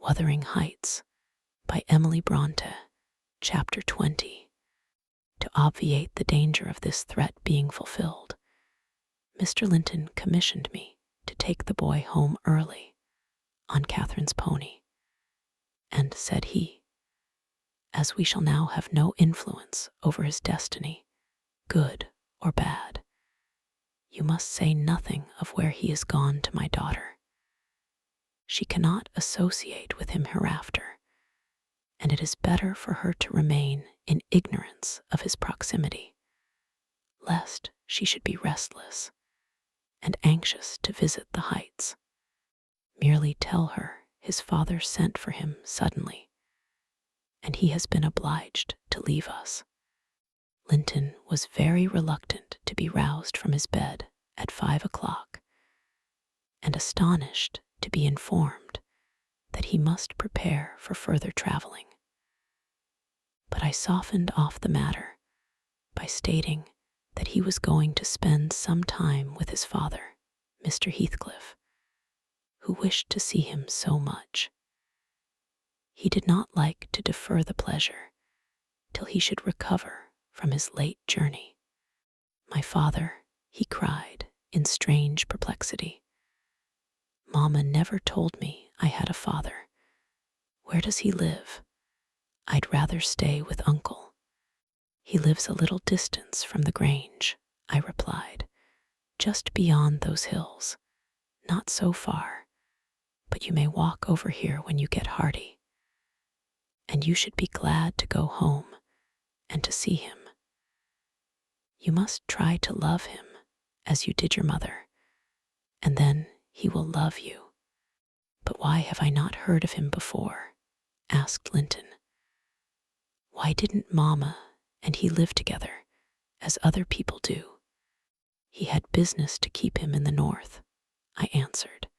Wuthering Heights by Emily Brontë, Chapter 20. To obviate the danger of this threat being fulfilled, Mr. Linton commissioned me to take the boy home early on Catherine's pony, and said he, as we shall now have no influence over his destiny, good or bad, you must say nothing of where he is gone to my daughter. She cannot associate with him hereafter, and it is better for her to remain in ignorance of his proximity, lest she should be restless and anxious to visit the heights. Merely tell her his father sent for him suddenly, and he has been obliged to leave us. Linton was very reluctant to be roused from his bed at 5 o'clock, and astonished to be informed that he must prepare for further traveling. But I softened off the matter by stating that he was going to spend some time with his father, Mr. Heathcliff, who wished to see him so much. He did not like to defer the pleasure till he should recover from his late journey. "My father," he cried in strange perplexity. "Mamma never told me I had a father. Where does he live? I'd rather stay with Uncle." "He lives a little distance from the Grange," I replied, "just beyond those hills. Not so far, but you may walk over here when you get hearty. And you should be glad to go home and to see him. You must try to love him as you did your mother, and then he will love you." "But why have I not heard of him before?" asked Linton. "Why didn't Mamma and he live together, as other people do?" "He had business to keep him in the north," I answered,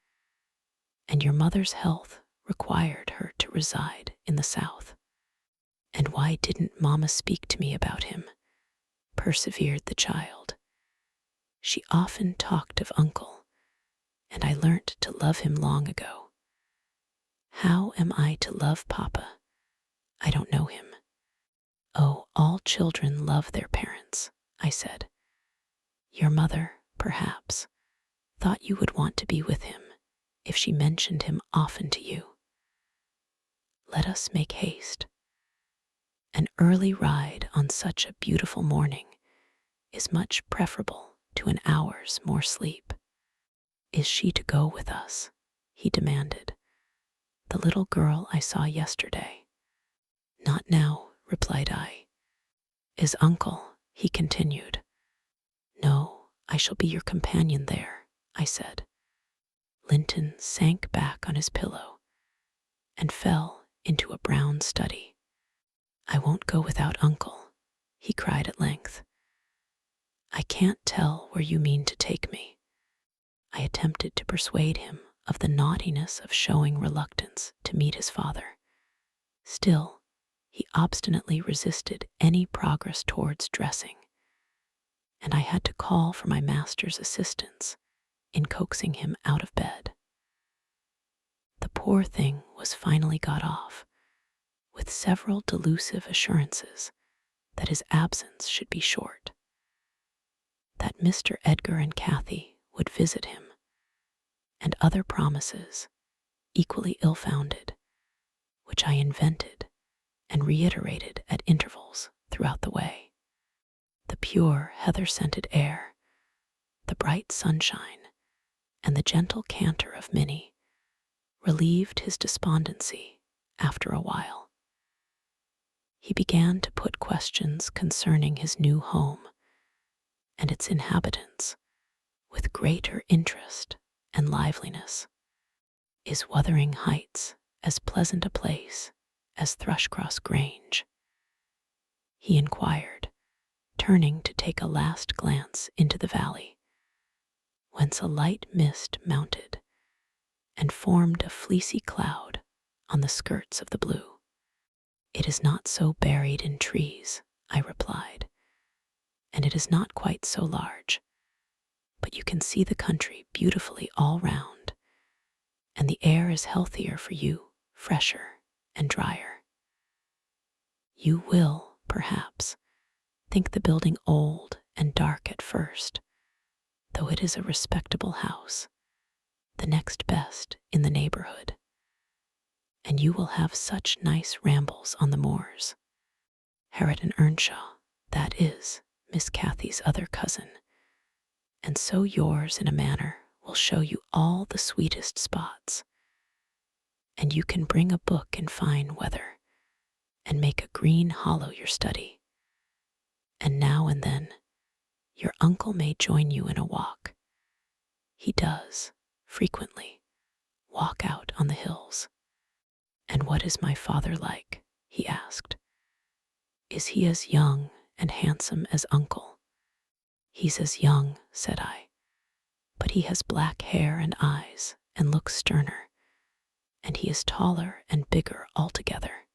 "and your mother's health required her to reside in the south." "And why didn't Mamma speak to me about him?" persevered the child. "She often talked of Uncle, and I learnt to love him long ago." "How am I to love Papa? I don't know him." "Oh, all children love their parents," I said. "Your mother, perhaps, thought you would want to be with him if she mentioned him often to you. Let us make haste. An early ride on such a beautiful morning is much preferable to an hour's more sleep." "Is she to go with us?" he demanded. "The little girl I saw yesterday." "Not now," replied I. "Is Uncle?" he continued. "No, I shall be your companion there," I said. Linton sank back on his pillow and fell into a brown study. "I won't go without Uncle," he cried at length. "I can't tell where you mean to take me." I attempted to persuade him of the naughtiness of showing reluctance to meet his father. Still, he obstinately resisted any progress towards dressing, and I had to call for my master's assistance in coaxing him out of bed. The poor thing was finally got off, with several delusive assurances that his absence should be short, that Mr. Edgar and Kathy would visit him, and other promises, equally ill-founded, which I invented and reiterated at intervals throughout the way. The pure heather-scented air, the bright sunshine, and the gentle canter of Minnie relieved his despondency after a while. He began to put questions concerning his new home and its inhabitants with greater interest and liveliness. "Is Wuthering Heights as pleasant a place as Thrushcross Grange?" he inquired, turning to take a last glance into the valley, whence a light mist mounted and formed a fleecy cloud on the skirts of the blue. "It is not so buried in trees," I replied, "and it is not quite so large, but you can see the country beautifully all round, and the air is healthier for you fresher and drier. You will, perhaps, think the building old and dark at first, though it is a respectable house, the next best in the neighborhood. And you will have such nice rambles on the moors. Harriet and Earnshaw, that is, Miss Cathy's other cousin, and so yours in a manner will show you all the sweetest spots. And you can bring a book in fine weather, and make a green hollow your study. And now and then, your uncle may join you in a walk. He does, frequently, walk out on the hills. And what is my father like? He asked. Is he as young and handsome as uncle? He's as young, said I, but he has black hair and eyes and looks sterner, and he is taller and bigger altogether.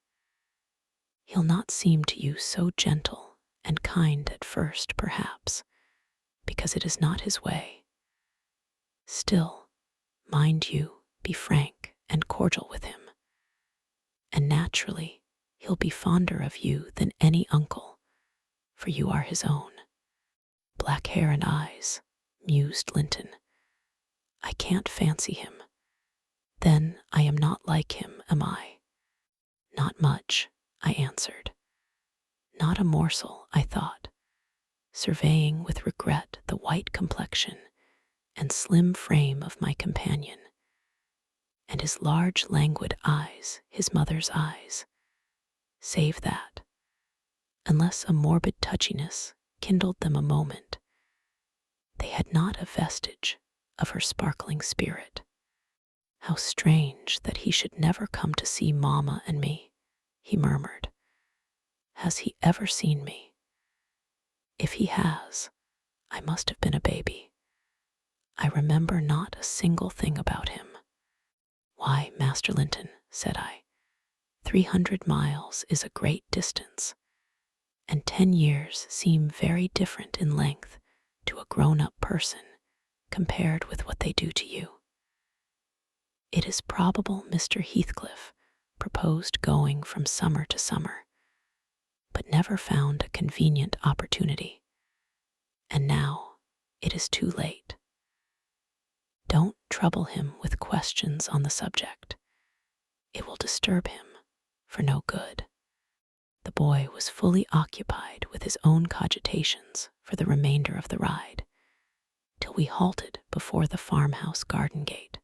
He'll not seem to you so gentle and kind at first, perhaps, because it is not his way. Still, mind you, be frank and cordial with him, and naturally he'll be fonder of you than any uncle, for you are his own. Black hair and eyes, mused Linton. I can't fancy him. Then I am not like him, am I? Not much, I answered. Not a morsel, I thought, surveying with regret the white complexion and slim frame of my companion, and his large languid eyes, his mother's eyes, save that, unless a morbid touchiness kindled them a moment, they had not a vestige of her sparkling spirit. How strange that he should never come to see Mamma and me, he murmured. Has he ever seen me? If he has, I must have been a baby. I remember not a single thing about him. Why, Master Linton, said I, 300 miles is a great distance, and 10 years seem very different in length to a grown-up person compared with what they do to you. It is probable Mr. Heathcliff proposed going from summer to summer, but never found a convenient opportunity, and now it is too late. Don't trouble him with questions on the subject. It will disturb him for no good. The boy was fully occupied with his own cogitations for the remainder of the ride, till we halted before the farmhouse garden gate.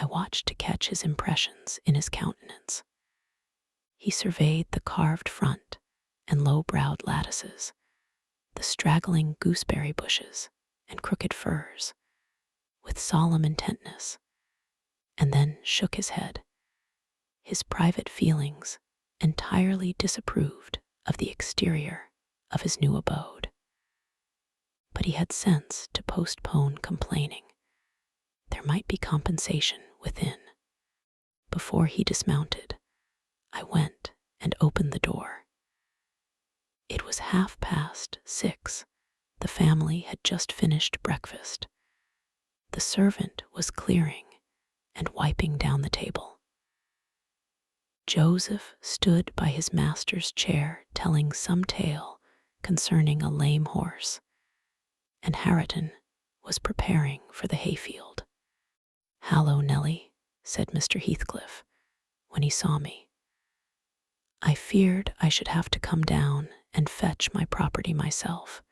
I watched to catch his impressions in his countenance. He surveyed the carved front and low-browed lattices, the straggling gooseberry bushes and crooked firs, with solemn intentness, and then shook his head. His private feelings entirely disapproved of the exterior of his new abode. But he had sense to postpone complaining. There might be compensation within. Before he dismounted, I went and opened the door. It was 6:30. The family had just finished breakfast. The servant was clearing and wiping down the table. Joseph stood by his master's chair telling some tale concerning a lame horse, and Harriton was preparing for the hayfield. Hallo, Nelly, said Mr. Heathcliff, when he saw me. I feared I should have to come down and fetch my property myself.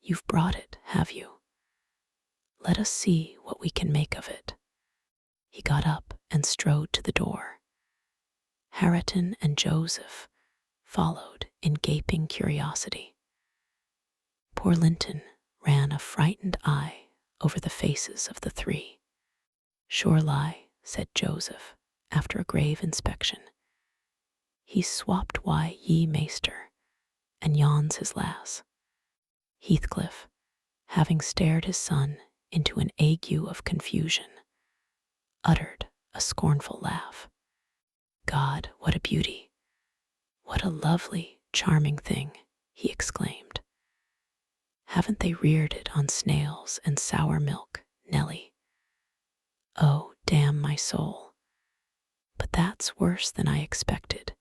You've brought it, have you? Let us see what we can make of it. He got up and strode to the door. Harriton and Joseph followed in gaping curiosity. Poor Linton ran a frightened eye over the faces of the three. Sure lie, said Joseph, after a grave inspection. He's swapped why ye maester, and yon's his lass. Heathcliff, having stared his son into an ague of confusion, uttered a scornful laugh. God, what a beauty! What a lovely, charming thing, he exclaimed. Haven't they reared it on snails and sour milk, Nelly? Oh, damn my soul! That's worse than I expected,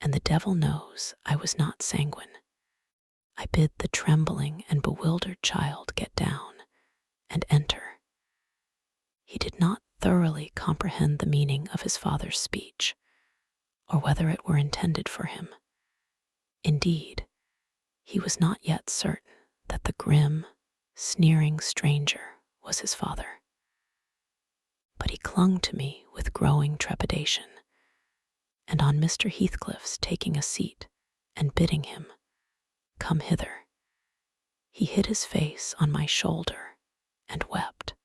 and the devil knows I was not sanguine. I bid the trembling and bewildered child get down and enter. He did not thoroughly comprehend the meaning of his father's speech, or whether it were intended for him. Indeed, he was not yet certain that the grim, sneering stranger was his father. But he clung to me with growing trepidation, and on Mr. Heathcliff's taking a seat and bidding him come hither, he hid his face on my shoulder and wept.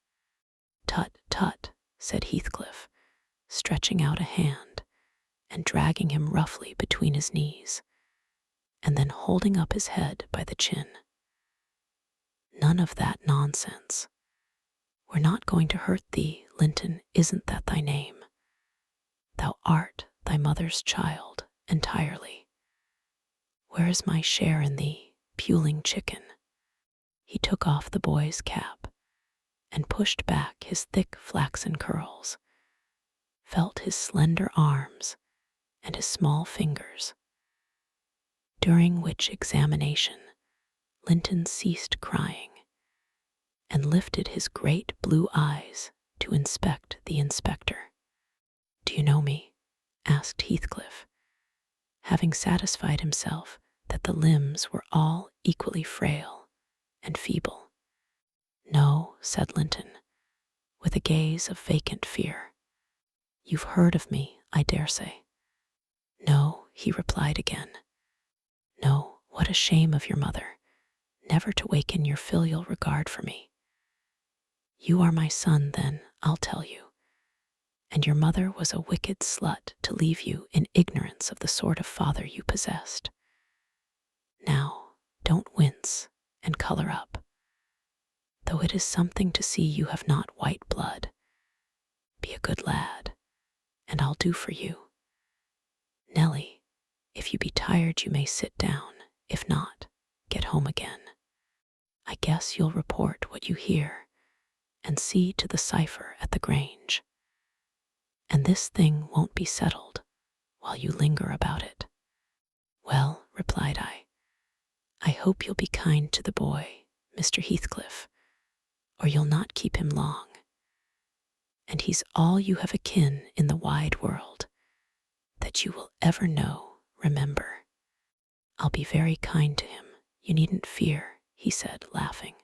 "Tut, tut," said Heathcliff, stretching out a hand and dragging him roughly between his knees, and then holding up his head by the chin. "None of that nonsense. We're not going to hurt thee, Linton, isn't that thy name? Thou art thy mother's child entirely. Where is my share in thee, puling chicken?" He took off the boy's cap and pushed back his thick flaxen curls, felt his slender arms and his small fingers, during which examination Linton ceased crying and lifted his great blue eyes to inspect the inspector. "Do you know me?" asked Heathcliff, having satisfied himself that the limbs were all equally frail and feeble. "No," said Linton, with a gaze of vacant fear. "You've heard of me, I dare say." "No," he replied again. "No, what a shame of your mother, never to waken your filial regard for me. You are my son, then, I'll tell you, and your mother was a wicked slut to leave you in ignorance of the sort of father you possessed. Now, don't wince and color up, though it is something to see you have not white blood. Be a good lad, and I'll do for you. Nellie, if you be tired you may sit down, if not, get home again. I guess you'll report what you hear, and see to the cipher at the Grange. And this thing won't be settled while you linger about it." "Well," replied I hope you'll be kind to the boy, Mr. Heathcliff, or you'll not keep him long. And he's all you have akin in the wide world that you will ever know, remember." "I'll be very kind to him, you needn't fear," he said, laughing.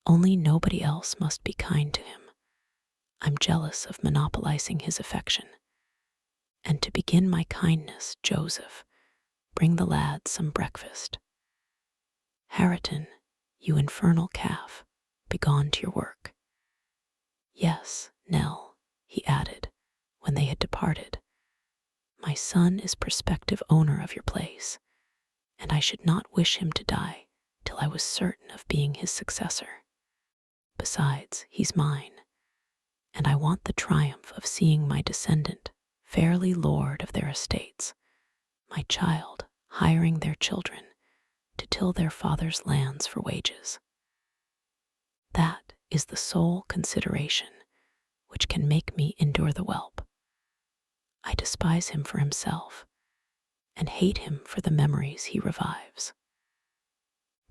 "Only nobody else must be kind to him. I'm jealous of monopolizing his affection. And to begin my kindness, Joseph, bring the lad some breakfast. Hareton, you infernal calf, begone to your work. Yes, Nell," he added, when they had departed, "my son is prospective owner of your place, and I should not wish him to die till I was certain of being his successor. Besides, he's mine, and I want the triumph of seeing my descendant fairly lord of their estates, my child hiring their children to till their father's lands for wages. That is the sole consideration which can make me endure the whelp. I despise him for himself, and hate him for the memories he revives.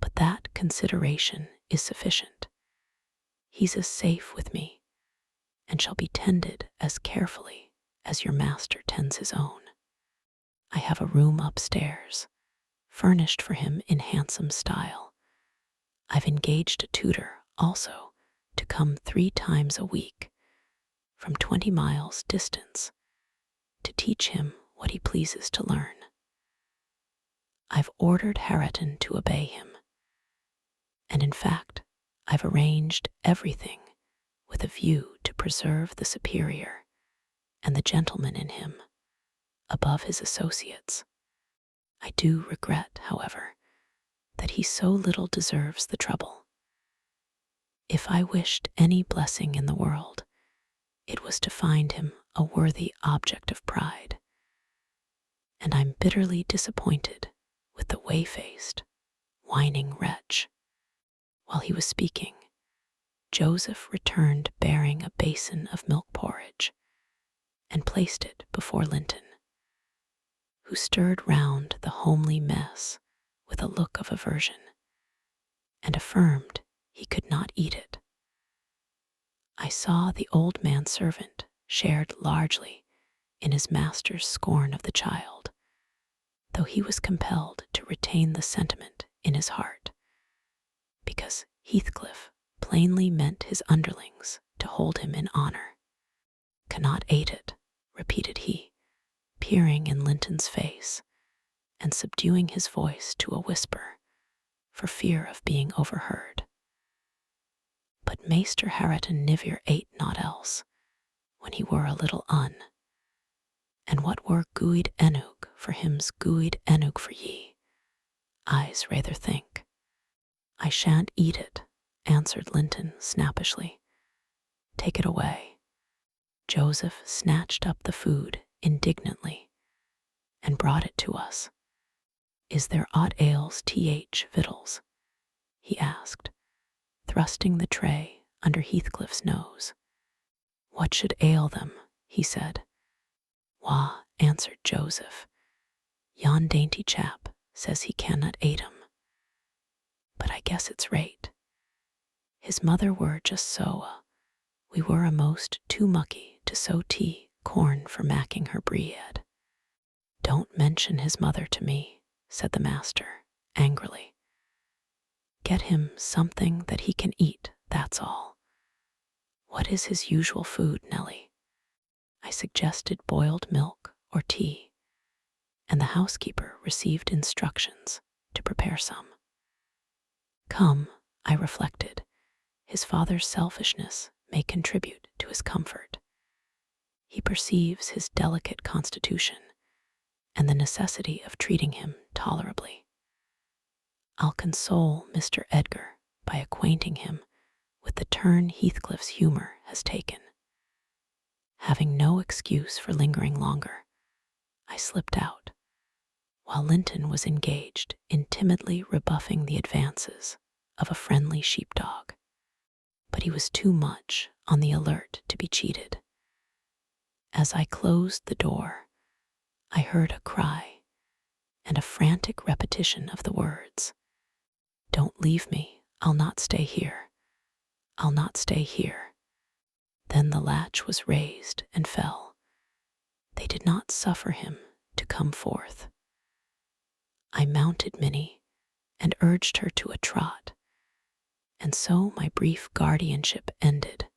But that consideration is sufficient. He's as safe with me, and shall be tended as carefully as your master tends his own. I have a room upstairs, furnished for him in handsome style. I've engaged a tutor, also, to come 3 times a week, from 20 miles distance, to teach him what he pleases to learn. I've ordered Hareton to obey him, and in fact, I've arranged everything with a view to preserve the superior and the gentleman in him above his associates. I do regret, however, that he so little deserves the trouble. If I wished any blessing in the world, it was to find him a worthy object of pride, and I'm bitterly disappointed with the whey-faced, whining wretch. While he was speaking, Joseph returned bearing a basin of milk porridge, and placed it before Linton, who stirred round the homely mess with a look of aversion and affirmed he could not eat it. I saw the old manservant shared largely in his master's scorn of the child, though he was compelled to retain the sentiment in his heart, because Heathcliff plainly meant his underlings to hold him in honor. "Cannot ate it," repeated he, peering in Linton's face and subduing his voice to a whisper for fear of being overheard. But Maester Hareton Nivier ate naught else when he were a little un. And what were gooid enug for him's gooid enug for ye? I's rather think. "I shan't eat it," answered Linton snappishly. "Take it away." Joseph snatched up the food indignantly and brought it to us. "Is there aught ails victuals?" he asked, thrusting the tray under Heathcliff's nose. "What should ail them?" he said. "Wah," answered Joseph, "yon dainty chap says he cannot ate 'em. But I guess it's rate. His mother were just so, we were a'most too mucky to sow tea corn for macking her bread." "Don't mention his mother to me," said the master, angrily. "Get him something that he can eat, that's all. What is his usual food, Nellie?" I suggested boiled milk or tea, and the housekeeper received instructions to prepare some. Come, I reflected, his father's selfishness may contribute to his comfort. He perceives his delicate constitution and the necessity of treating him tolerably. I'll console Mr. Edgar by acquainting him with the turn Heathcliff's humor has taken. Having no excuse for lingering longer, I slipped out, while Linton was engaged in timidly rebuffing the advances of a friendly sheepdog. But he was too much on the alert to be cheated. As I closed the door, I heard a cry and a frantic repetition of the words, "Don't leave me, I'll not stay here. I'll not stay here." Then the latch was raised and fell. They did not suffer him to come forth. I mounted Minnie and urged her to a trot, and so my brief guardianship ended.